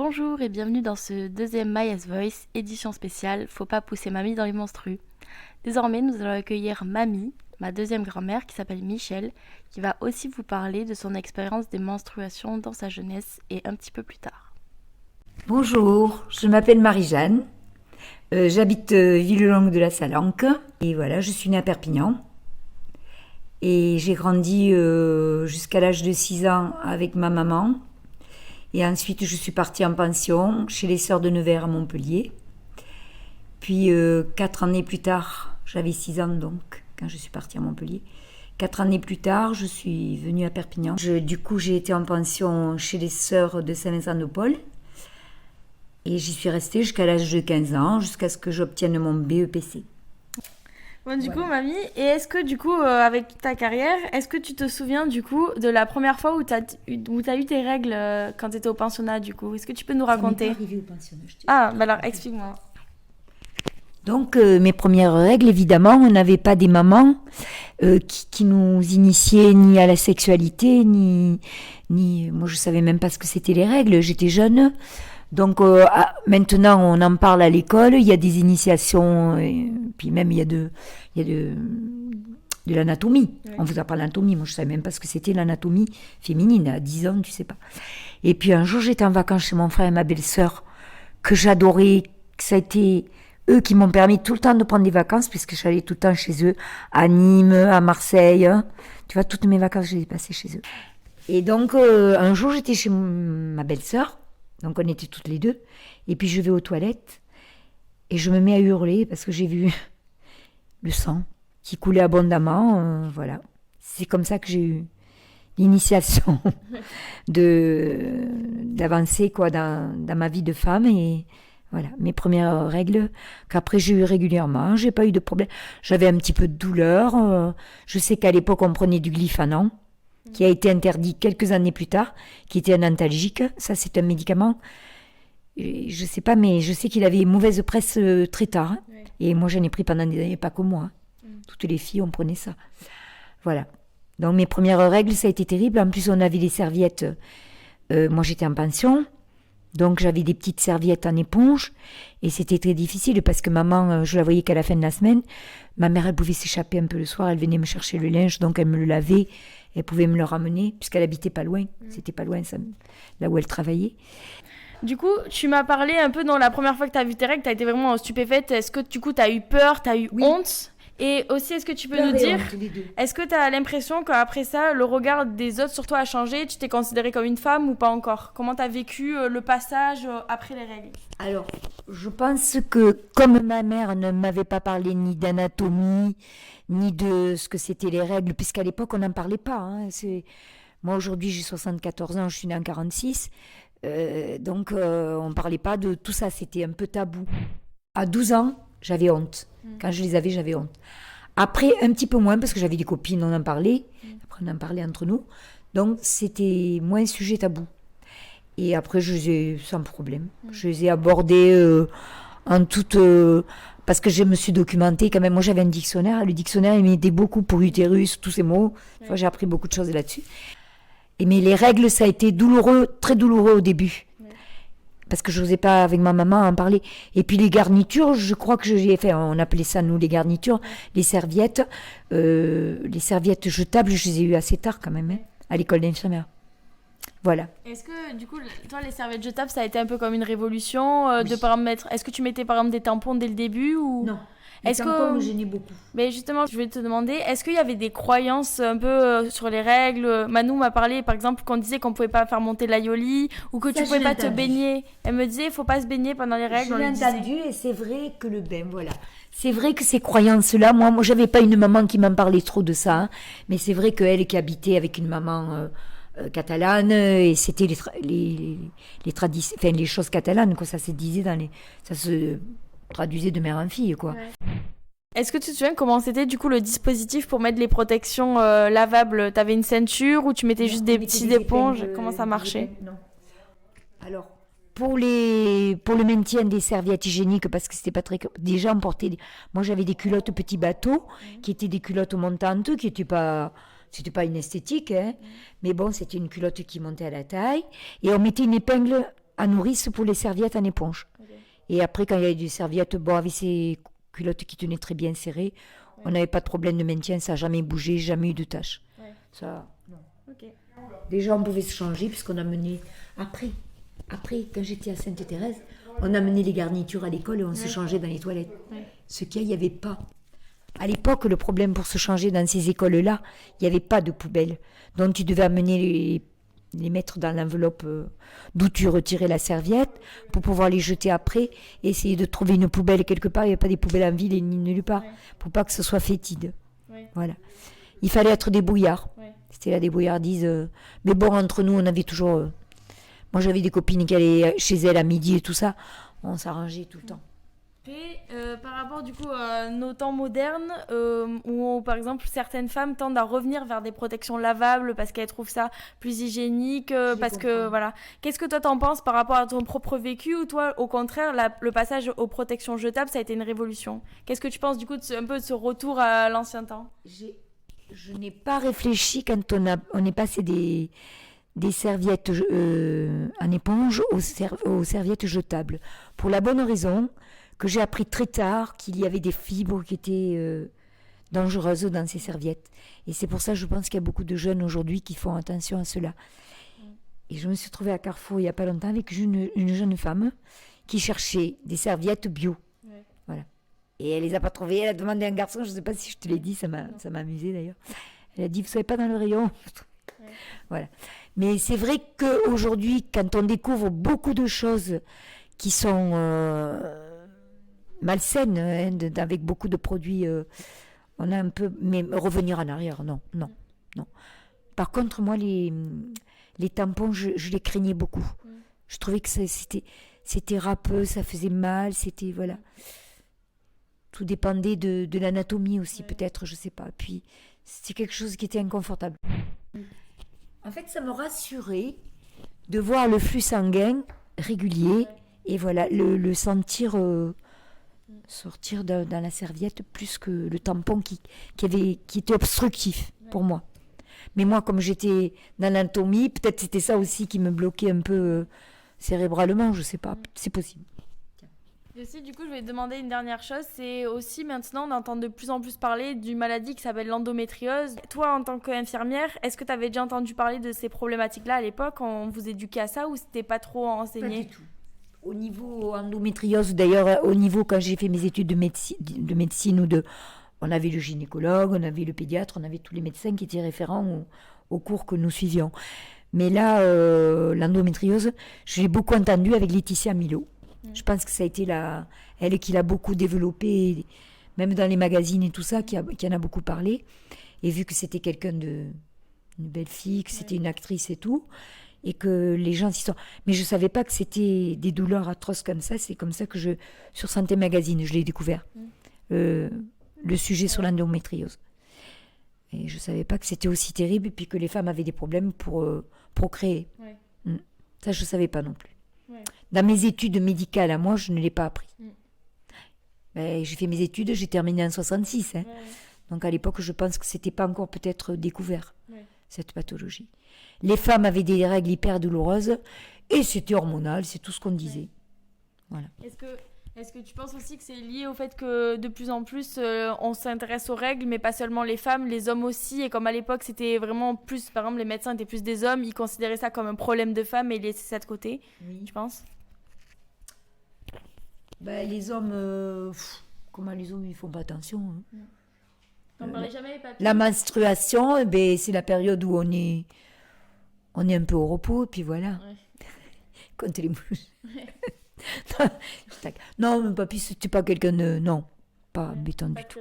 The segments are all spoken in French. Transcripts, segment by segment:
Bonjour et bienvenue dans ce deuxième Maya's Voice, édition spéciale Faut pas pousser mamie dans les menstrues. Désormais, nous allons accueillir Mamie, ma deuxième grand-mère qui s'appelle Michel, qui va aussi vous parler de son expérience des menstruations dans sa jeunesse et un petit peu plus tard. Bonjour, je m'appelle Marie-Jeanne, j'habite Villelongue de la Salanque et voilà, je suis née à Perpignan et j'ai grandi jusqu'à l'âge de 6 ans avec ma maman et ensuite je suis partie en pension chez les Sœurs de Nevers à Montpellier. Puis 4 années plus tard, j'avais 6 ans donc quand je suis partie à Montpellier. 4 années plus tard, je suis venue à Perpignan. Du coup, j'ai été en pension chez les Sœurs de Saint-Vincent-de-Paul. Et j'y suis restée jusqu'à l'âge de 15 ans, jusqu'à ce que j'obtienne mon BEPC. Bon, du coup, mamie, et est-ce que du coup, avec ta carrière, est-ce que tu te souviens du coup de la première fois où t'as eu tes règles quand t'étais au pensionnat du coup? Est-ce que tu peux nous raconter? Ça m'est pas arrivé au pensionnat, je te dis. Ah, bah alors explique-moi. Donc, mes premières règles, évidemment, on n'avait pas des mamans qui nous initiaient ni à la sexualité, ni... Moi, je savais même pas ce que c'était les règles, j'étais jeune. Donc maintenant on en parle à l'école, il y a des initiations, et puis même il y a de l'anatomie. Oui. On vous apprend l'anatomie, moi je savais même pas ce que c'était l'anatomie féminine, à 10 ans tu sais pas. Et puis un jour j'étais en vacances chez mon frère et ma belle-sœur, que j'adorais, que ça a été eux qui m'ont permis tout le temps de prendre des vacances, puisque j'allais tout le temps chez eux, à Nîmes, à Marseille, tu vois, toutes mes vacances je les ai passées chez eux. Et donc un jour j'étais chez ma belle-sœur, donc on était toutes les deux, et puis je vais aux toilettes, et je me mets à hurler, parce que j'ai vu le sang qui coulait abondamment, voilà. C'est comme ça que j'ai eu l'initiation d'avancer quoi, dans ma vie de femme, et voilà, mes premières règles, qu'après j'ai eu régulièrement, j'ai pas eu de problème. J'avais un petit peu de douleur, je sais qu'à l'époque on prenait du Glyphanon, qui a été interdit quelques années plus tard, qui était un antalgique. Ça, c'est un médicament. Je sais pas, mais je sais qu'il avait mauvaise presse très tard. Hein. Ouais. Et moi, j'en ai pris pendant des années, pas que moi. Toutes les filles, on prenait ça. Voilà. Donc, mes premières règles, ça a été terrible. En plus, on avait des serviettes. Moi, j'étais en pension. Donc, j'avais des petites serviettes en éponge. Et c'était très difficile parce que maman, je la voyais qu'à la fin de la semaine. Ma mère, elle pouvait s'échapper un peu le soir. Elle venait me chercher le linge. Donc, elle me le lavait. Elle pouvait me le ramener, puisqu'elle habitait pas loin. C'était pas loin, ça, là où elle travaillait. Du coup, tu m'as parlé un peu dans la première fois que tu as vu tes règles, tu as été vraiment stupéfaite. Est-ce que du coup, tu as eu peur, tu as eu honte? Et aussi, est-ce que tu peux nous dire, est-ce que tu as l'impression qu'après ça, le regard des autres sur toi a changé? Tu t'es considérée comme une femme ou pas encore? Comment tu as vécu le passage après les règles? Alors, je pense que comme ma mère ne m'avait pas parlé ni d'anatomie, ni de ce que c'était les règles, puisqu'à l'époque, on n'en parlait pas. Hein. Moi, aujourd'hui, j'ai 74 ans, je suis née en 46. Donc, on ne parlait pas de tout ça. C'était un peu tabou. À 12 ans, j'avais honte. Quand je les avais, j'avais honte. Après, un petit peu moins, parce que j'avais des copines, on en parlait. Après, on en parlait entre nous. Donc, c'était moins un sujet tabou. Et après, je les ai sans problème. Je les ai abordés en toute... parce que je me suis documentée quand même. Moi, j'avais un dictionnaire. Le dictionnaire, il m'aidait beaucoup pour utérus, tous ces mots. Ouais. Enfin, j'ai appris beaucoup de choses là-dessus. Mais les règles, ça a été douloureux, très douloureux au début. Ouais. Parce que je n'osais pas, avec ma maman, en parler. Et puis les garnitures, je crois que j'ai fait... On appelait ça, nous, les garnitures. Les serviettes jetables, je les ai eues assez tard quand même, hein, à l'école d'infirmière. Voilà. Est-ce que, du coup, toi, les serviettes jetables, ça a été un peu comme une révolution oui. De par exemple mettre... Est-ce que tu mettais, par exemple, des tampons dès le début ou... Non. Les tampons me gênaient beaucoup. Mais justement, je voulais te demander, est-ce qu'il y avait des croyances un peu sur les règles? Manou m'a parlé, par exemple, qu'on disait qu'on ne pouvait pas faire monter l'aïoli ou que ça, tu ne pouvais pas te baigner. Elle me disait, il ne faut pas se baigner pendant les règles. Je l'ai entendu et c'est vrai que le bain, voilà. C'est vrai que ces croyances-là, moi, je n'avais pas une maman qui m'en parlait trop de ça, hein, mais c'est vrai qu'elle qui habitait avec une maman... catalane, et c'était les choses catalanes, quoi. Ça se disait ça se traduisait de mère en fille, quoi. Ouais. Est-ce que tu te souviens comment c'était du coup le dispositif pour mettre les protections lavables? T'avais une ceinture ou tu mettais juste des petites éponges? Comment ça marchait? Non. Alors, pour le maintien des serviettes hygiéniques, parce que c'était pas très... Déjà, moi, j'avais des culottes petits bateaux, qui étaient des culottes montantes, qui n'étaient pas... C'était pas une esthétique, hein. Mais bon, c'était une culotte qui montait à la taille. Et on mettait une épingle à nourrice pour les serviettes en éponge. Okay. Et après, quand il y avait des serviettes, avec ces culottes qui tenaient très bien serrées, on n'avait pas de problème de maintien, ça n'a jamais bougé, jamais eu de tâches. Ça, non. Okay. Déjà, on pouvait se changer puisqu'on a mené... Après, quand j'étais à Sainte-Thérèse, on a mené les garnitures à l'école et on se changeait dans les toilettes. Ce qu'il n'y avait pas. À l'époque, le problème pour se changer dans ces écoles-là, il n'y avait pas de poubelle. Donc, tu devais amener les mettre dans l'enveloppe d'où tu retirais la serviette pour pouvoir les jeter après et essayer de trouver une poubelle quelque part. Il n'y avait pas des poubelles en ville et ni nulle part pour pas que ce soit fétide. Voilà. Il fallait être débrouillard. C'était la débrouillardise. Mais bon, entre nous, on avait toujours... moi, j'avais des copines qui allaient chez elles à midi et tout ça. On s'arrangeait tout le temps. Et par rapport du coup à nos temps modernes, où par exemple certaines femmes tendent à revenir vers des protections lavables parce qu'elles trouvent ça plus hygiénique, parce que voilà. Qu'est-ce que toi t'en penses par rapport à ton propre vécu, ou toi au contraire le passage aux protections jetables ça a été une révolution? Qu'est-ce que tu penses du coup un peu de ce retour à l'ancien temps? Je n'ai pas réfléchi quand on est passé des serviettes en éponge aux serviettes jetables, pour la bonne raison que j'ai appris très tard qu'il y avait des fibres qui étaient dangereuses dans ces serviettes. Et c'est pour ça que je pense qu'il y a beaucoup de jeunes aujourd'hui qui font attention à cela. Et je me suis trouvée à Carrefour il n'y a pas longtemps avec une jeune femme qui cherchait des serviettes bio. Voilà. Et elle les a pas trouvées. Elle a demandé à un garçon, je ne sais pas si je te l'ai dit, ça m'a amusé d'ailleurs. Elle a dit, vous ne savez pas dans le rayon. Voilà. Mais c'est vrai qu'aujourd'hui, quand on découvre beaucoup de choses qui sont... malsaine, avec beaucoup de produits, on a un peu... Mais revenir en arrière, non. Par contre, moi, les tampons, je les craignais beaucoup. Je trouvais que c'était râpeux, ça faisait mal, c'était... Voilà. Tout dépendait de l'anatomie aussi, peut-être, je sais pas. Puis, c'était quelque chose qui était inconfortable. En fait, ça me rassurait de voir le flux sanguin régulier et voilà, le sentir... sortir dans la serviette plus que le tampon qui était obstructif pour moi. Mais moi, comme j'étais dans l'anatomie, peut-être c'était ça aussi qui me bloquait un peu cérébralement, je sais pas, c'est possible. Et aussi, du coup, je vais te demander une dernière chose, c'est aussi maintenant, on entend de plus en plus parler d'une maladie qui s'appelle l'endométriose. Toi, en tant qu'infirmière, est-ce que tu avais déjà entendu parler de ces problématiques-là à l'époque? On vous éduquait à ça ou c'était pas trop enseigné? Pas du tout. Au niveau endométriose, d'ailleurs, au niveau quand j'ai fait mes études de médecine on avait le gynécologue, on avait le pédiatre, on avait tous les médecins qui étaient référents au cours que nous suivions. Mais là, l'endométriose, je l'ai beaucoup entendu avec Laetitia Milo. Je pense que ça a été elle qui l'a beaucoup développé, même dans les magazines et tout ça, qui en a beaucoup parlé. Et vu que c'était une belle fille, que c'était une actrice et tout, et que les gens s'y sont... Mais je ne savais pas que c'était des douleurs atroces comme ça. C'est comme ça que sur Santé Magazine, je l'ai découvert. Le sujet sur l'endométriose. Et je ne savais pas que c'était aussi terrible et puis que les femmes avaient des problèmes pour procréer. Ça, je ne savais pas non plus. Dans mes études médicales, à moi, je ne l'ai pas appris. J'ai fait mes études, j'ai terminé en 66. Donc à l'époque, je pense que ce n'était pas encore peut-être découvert, cette pathologie. Les femmes avaient des règles hyper douloureuses et c'était hormonal, c'est tout ce qu'on disait. Voilà. Est-ce que tu penses aussi que c'est lié au fait que de plus en plus on s'intéresse aux règles, mais pas seulement les femmes, les hommes aussi, et comme à l'époque c'était vraiment plus, par exemple les médecins étaient plus des hommes, ils considéraient ça comme un problème de femmes et ils laissaient ça de côté, tu penses? Les hommes, comment les hommes ils font pas attention. T'en parlais jamais, papy? La menstruation, c'est la période où on est un peu au repos, et puis voilà. Compte les mouches. Non, mais papy, c'était pas quelqu'un de... Non, pas embêtant du tout.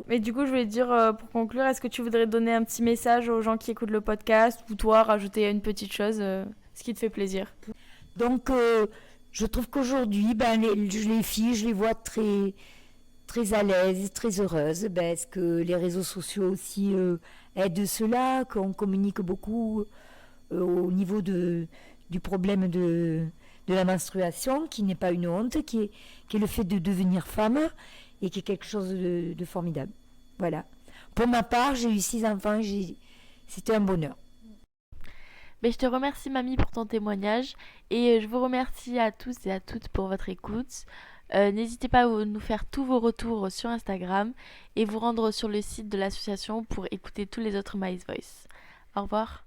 Mais du coup, je voulais te dire, pour conclure, est-ce que tu voudrais donner un petit message aux gens qui écoutent le podcast, ou toi, rajouter une petite chose, ce qui te fait plaisir? Donc, je trouve qu'aujourd'hui, les filles, je les vois très, très à l'aise, très heureuses. Est-ce que les réseaux sociaux aussi aident cela, qu'on communique beaucoup au niveau du problème de la menstruation, qui n'est pas une honte, qui est le fait de devenir femme, et qui est quelque chose de formidable. Voilà. Pour ma part, j'ai eu 6 enfants, c'était un bonheur. Mais je te remercie mamie pour ton témoignage et je vous remercie à tous et à toutes pour votre écoute. N'hésitez pas à nous faire tous vos retours sur Instagram et vous rendre sur le site de l'association pour écouter tous les autres My Voice. Au revoir.